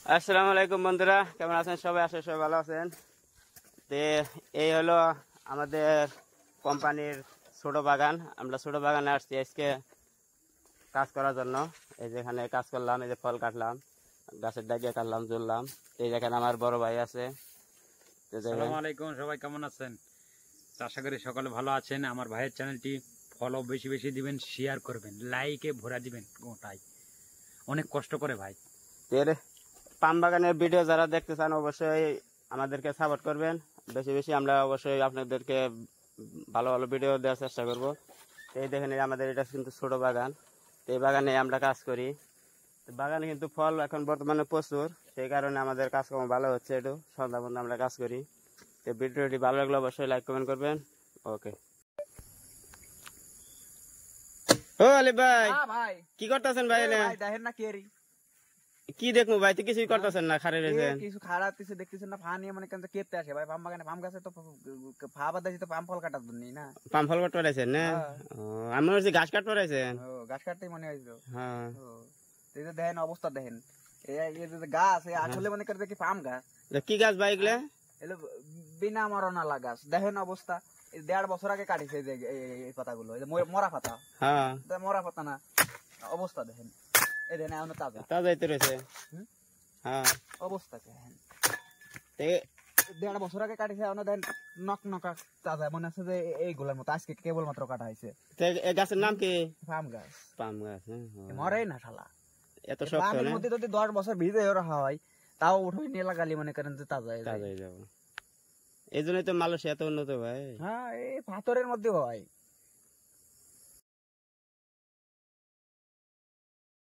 আসসালামু আলাইকুম বন্ধুরা, কেমন আছেন সবাই? আসলে সবাই ভালো আছেন। তো এই হলো আমাদের কোম্পানির ছোট বাগান। আমরা ছোট বাগানে আসছি আজকে কাজ করার জন্য। এই যেখানে কাজ করলাম, এই যে ফল কাটলাম, গাছের ডাকিয়ে কাটলাম, জ্বললাম। এই যেখানে আমার বড় ভাই আছে। আসসালামু আলাইকুম, সবাই কেমন আছেন? আশা করি সকলে ভালো আছেন। আমার ভাইয়ের চ্যানেলটি ফলো বেশি বেশি দিবেন, শেয়ার করবেন, লাইকে ভরা দিবেন। ওটাই অনেক কষ্ট করে ভাই। এর পাম বাগানের ভিডিও যারা দেখতে চান অবশ্যই আমাদেরকে সাপোর্ট করবেন বেশি বেশি। আমরা অবশ্যই আপনাদেরকে ভালো ভালো ভিডিও দেওয়ার চেষ্টা করব। এই দেখেন, আমাদের এটা কিন্তু ছোট বাগান। এই বাগানে আমরা কাজ করি। বাগানে কিন্তু ফল এখন বর্তমানে প্রচুর, সেই কারণে আমাদের কাজকর্ম ভালো হচ্ছে। একটু সন্ধ্যা পর্যন্ত আমরা কাজ করি। তো ভিডিওটি ভালো লাগলে অবশ্যই লাইক কমেন্ট করবেন। ওকে। ও আলি ভাই, ভাই কি করতেছেন ভাই? দেখেন না কেরি কি দেখবো ভাই? তো কিছুই করতেছেন না, খারে রয়েছেন। কিছু খারাপ কিছু দেখতেছেন না, ফা নিয়ে মনে করেন কেটে আসে ভাই। পাম বাগানে পাম গাছে তো ফা বাদাইছে, তো পাম ফল কাটার জন্য না, পাম ফল কাটতে পারাইছেন না? আমি মনে হচ্ছে গাছ কাটতে পারাইছেন। গাছ কাটতেই মনে হয়েছিল। হ্যাঁ, এই যে দেখেন অবস্থা, দেখেন এই যে গাছ আসলে মনে করে দেখি পাম গাছ। কি গাছ ভাই এগুলা? এগুলো বিনা মরণালা গাছ। দেখেন অবস্থা, 1.5 বছর আগে কাটিছে এই যে এই পাতাগুলো, এই যে মরা পাতা। হ্যাঁ, মরা পাতা না, অবস্থা দেখেন। এই দেখেন এখন তাজা তাজাই তো রয়েছে। হ্যাঁ, অবস্থা দেখেন। তে 1.5 বছর আগে কাটিছে, এখন দেখেন নক নকা তাজা। মনে আছে যে এইগুলার মতো আজকে কেবল মাত্র কাটা হয়েছে। এই গাছের নাম কি? পাম গাছ। পাম গাছ। মরেই না শালা। এত শক্ত পামের না? মধ্যে যদি 10 বছর ভিজে রাখা হয়, তাও উঠে নিয়ে লাগালি মনে করেন যে তাজা হয়ে যায়। তাজাই যাবো। এই জন্যই তো মালয়েশিয়া এত উন্নত ভাই। হ্যাঁ, এই পাথরের মধ্যে হয়।